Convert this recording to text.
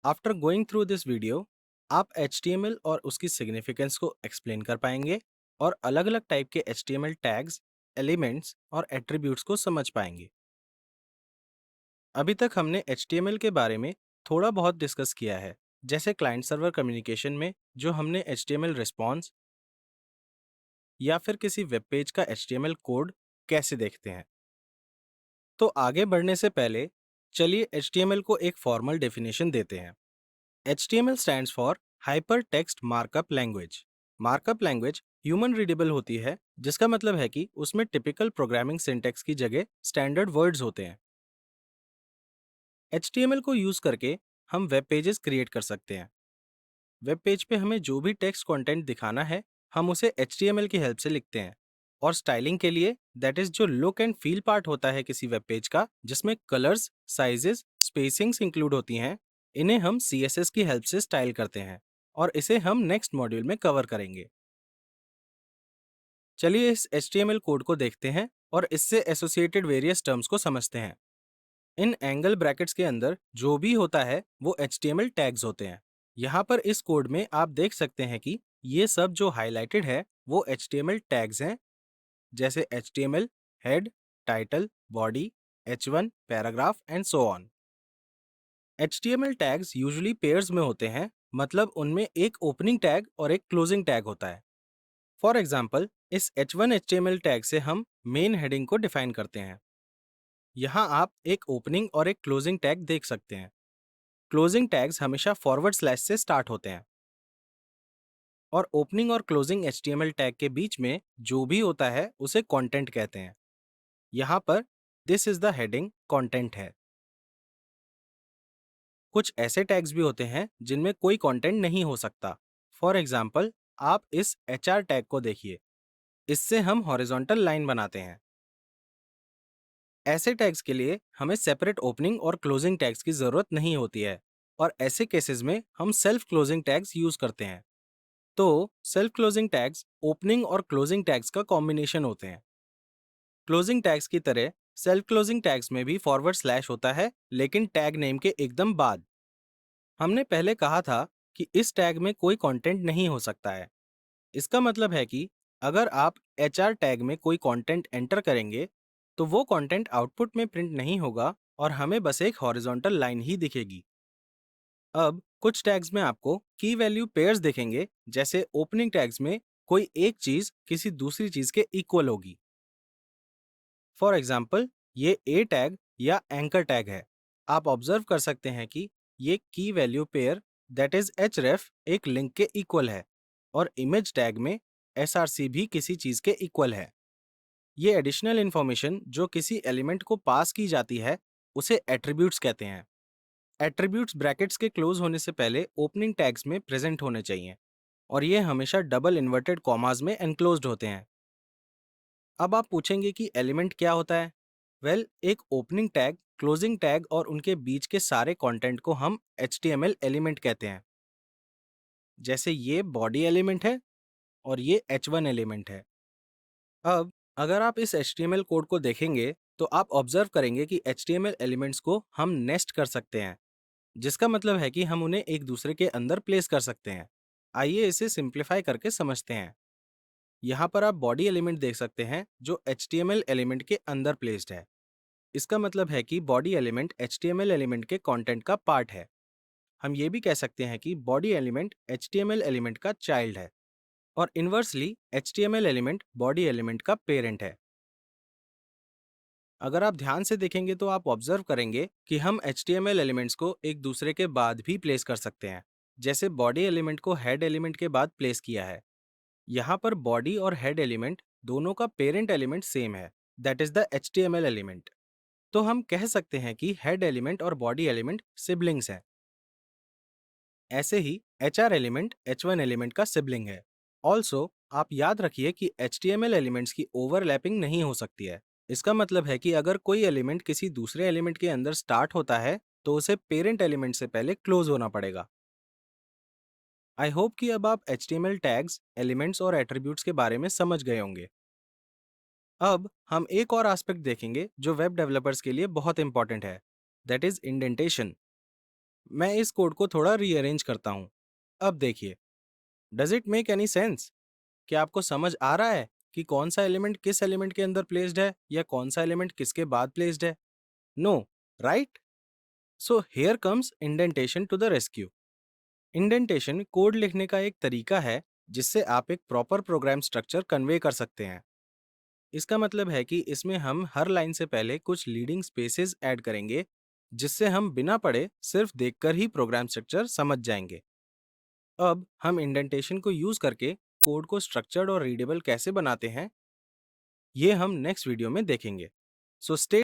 After going through this video आप HTML और उसकी सिग्निफिकेंस को एक्सप्लेन कर पाएंगे और अलग-अलग टाइप के HTML टैग्स, एलिमेंट्स और एट्रीब्यूट्स को समझ पाएंगे। अभी तक हमने HTML के बारे में थोड़ा बहुत डिस्कस किया है, जैसे क्लाइंट सर्वर कम्युनिकेशन में जो हमने HTML रिस्पॉन्स या फिर किसी वेब पेज का HTML कोड कैसे देखते हैं। तो आगे बढ़ने से पहले चलिए HTML को एक फॉर्मल डेफिनेशन देते हैं। HTML stands for Hypertext Markup Language। Markup language human readable होती है, जिसका मतलब है कि उसमें टिपिकल प्रोग्रामिंग सिंटैक्स की जगह स्टैंडर्ड वर्ड्स होते हैं। HTML को यूज करके हम वेब पेजेस क्रिएट कर सकते हैं। वेब पेज पे हमें जो भी टेक्स्ट कंटेंट दिखाना है, हम उसे HTML की हेल्प से लिखते हैं। और स्टाइलिंग के लिए, दैट इज जो लुक एंड फील पार्ट होता है किसी वेब पेज का, जिसमें कलर्स, साइजेस, स्पेसिंग्स इंक्लूड होती हैं, इन्हें हम CSS की हेल्प से स्टाइल करते हैं और इसे हम नेक्स्ट मॉड्यूल में कवर करेंगे। चलिए इस HTML कोड को देखते हैं और इससे एसोसिएटेड वेरियस टर्म्स को समझते हैं। इन एंगल ब्रैकेट्स के अंदर जो भी होता है वो HTML टैग्स होते हैं। यहाँ पर इस कोड में आप देख सकते हैं कि ये सब जो हाइलाइटेड है वो HTML टैग्स हैं, जैसे HTML head, title, body, H1, paragraph and so on. HTML tags usually pairs में होते हैं, मतलब उनमें एक ओपनिंग टैग और एक क्लोजिंग टैग होता है। फॉर एग्जाम्पल, इस H1 HTML टैग से हम मेन हेडिंग को डिफाइन करते हैं। यहाँ आप एक ओपनिंग और एक क्लोजिंग टैग देख सकते हैं। क्लोजिंग टैग्स हमेशा फॉरवर्ड स्लैश से स्टार्ट होते हैं और ओपनिंग और क्लोजिंग HTML टैग के बीच में जो भी होता है उसे कंटेंट कहते हैं। यहाँ पर this is the heading content है। कुछ ऐसे टैग्स भी होते हैं जिनमें कोई कंटेंट नहीं हो सकता। फॉर एग्जाम्पल, आप इस HR टैग को देखिए, इससे हम हॉरिजॉन्टल लाइन बनाते हैं। ऐसे टैग्स के लिए हमें सेपरेट ओपनिंग और क्लोजिंग टैग्स की जरूरत नहीं होती है और ऐसे केसेस में हम सेल्फ क्लोजिंग टैग्स यूज करते हैं। तो सेल्फ क्लोजिंग टैग्स ओपनिंग और क्लोजिंग टैग्स का कॉम्बिनेशन होते हैं। क्लोजिंग टैग्स की तरह सेल्फ क्लोजिंग टैग्स में भी फॉरवर्ड स्लैश होता है, लेकिन टैग नेम के एकदम बाद। हमने पहले कहा था कि इस टैग में कोई कंटेंट नहीं हो सकता है। इसका मतलब है कि अगर आप HR टैग में कोई कंटेंट एंटर करेंगे तो वो कंटेंट आउटपुट में प्रिंट नहीं होगा और हमें बस एक हॉरिजॉन्टल लाइन ही दिखेगी। अब कुछ टैग्स में आपको की वैल्यू पेयर्स दिखेंगे, जैसे ओपनिंग टैग्स में कोई एक चीज किसी दूसरी चीज के इक्वल होगी। फॉर एग्जाम्पल, ये ए टैग या एंकर टैग है। आप ऑब्जर्व कर सकते हैं कि ये की value pair, that is href, एक लिंक के इक्वल है और इमेज टैग में src भी किसी चीज के इक्वल है। ये एडिशनल इंफॉर्मेशन जो किसी एलिमेंट को पास की जाती है उसे एट्रीब्यूट्स कहते हैं। एट्रीब्यूट्स ब्रैकेट्स के क्लोज होने से पहले ओपनिंग टैग्स में प्रेजेंट होने चाहिए और ये हमेशा डबल इन्वर्टेड कॉमास में एनक्लोज्ड होते हैं। अब आप पूछेंगे कि एलिमेंट क्या होता है। एक ओपनिंग टैग, क्लोजिंग टैग और उनके बीच के सारे कंटेंट को हम HTML एलिमेंट कहते हैं। जैसे ये बॉडी एलिमेंट है और ये H1 एलिमेंट है। अब अगर आप इस HTML कोड को देखेंगे तो आप ऑब्जर्व करेंगे कि HTML एलिमेंट्स को हम नेस्ट कर सकते हैं, जिसका मतलब है कि हम उन्हें एक दूसरे के अंदर प्लेस कर सकते हैं। आइए इसे सिंप्लीफाई करके समझते हैं। यहाँ पर आप बॉडी एलिमेंट देख सकते हैं जो HTML एलिमेंट के अंदर प्लेस्ड है। इसका मतलब है कि बॉडी एलिमेंट HTML एलिमेंट के कंटेंट का पार्ट है। हम ये भी कह सकते हैं कि बॉडी एलिमेंट HTML एलिमेंट का चाइल्ड है और inversely HTML element body element का पेरेंट है। अगर आप ध्यान से देखेंगे तो आप ऑब्जर्व करेंगे कि हम HTML एलिमेंट्स को एक दूसरे के बाद भी प्लेस कर सकते हैं, जैसे बॉडी एलिमेंट को हेड एलिमेंट के बाद प्लेस किया है। यहाँ पर बॉडी और हेड एलिमेंट दोनों का पेरेंट एलिमेंट सेम है, that is the HTML element. तो हम कह सकते हैं कि हेड एलिमेंट और बॉडी एलिमेंट सिबलिंग्स हैं। ऐसे ही HR एलिमेंट H1 एलिमेंट का सिबलिंग है। ऑल्सो आप याद रखिए कि HTML एलिमेंट्स की ओवरलैपिंग नहीं हो सकती है। इसका मतलब है कि अगर कोई एलिमेंट किसी दूसरे एलिमेंट के अंदर स्टार्ट होता है तो उसे पेरेंट एलिमेंट से पहले क्लोज होना पड़ेगा। आई होप कि अब आप HTML टैग्स, एलिमेंट्स और एट्रीब्यूट्स के बारे में समझ गए होंगे। अब हम एक और एस्पेक्ट देखेंगे जो वेब डेवलपर्स के लिए बहुत इंपॉर्टेंट है, दैट इज इंडेंटेशन। मैं इस कोड को थोड़ा रीअरेंज करता हूँ। अब देखिए, does it make any sense? क्या आपको समझ आ रहा है कि कौन सा एलिमेंट किस एलिमेंट के अंदर प्लेस्ड है या कौन सा एलिमेंट किसके बाद प्लेस्ड है? No, right? So here comes indentation to the rescue. Indentation code लिखने का एक तरीका है जिससे आप एक प्रॉपर प्रोग्राम स्ट्रक्चर कन्वे कर सकते हैं। इसका मतलब है कि इसमें हम हर लाइन से पहले कुछ लीडिंग स्पेसेस ऐड करेंगे, जिससे हम बिना पढ़े सिर्फ देखकर ही प्रोग्राम स्ट्रक्चर समझ जाएंगे। अब हम इंडेंटेशन को यूज करके कोड को स्ट्रक्चर्ड और रीडेबल कैसे बनाते हैं, ये हम नेक्स्ट वीडियो में देखेंगे। So stay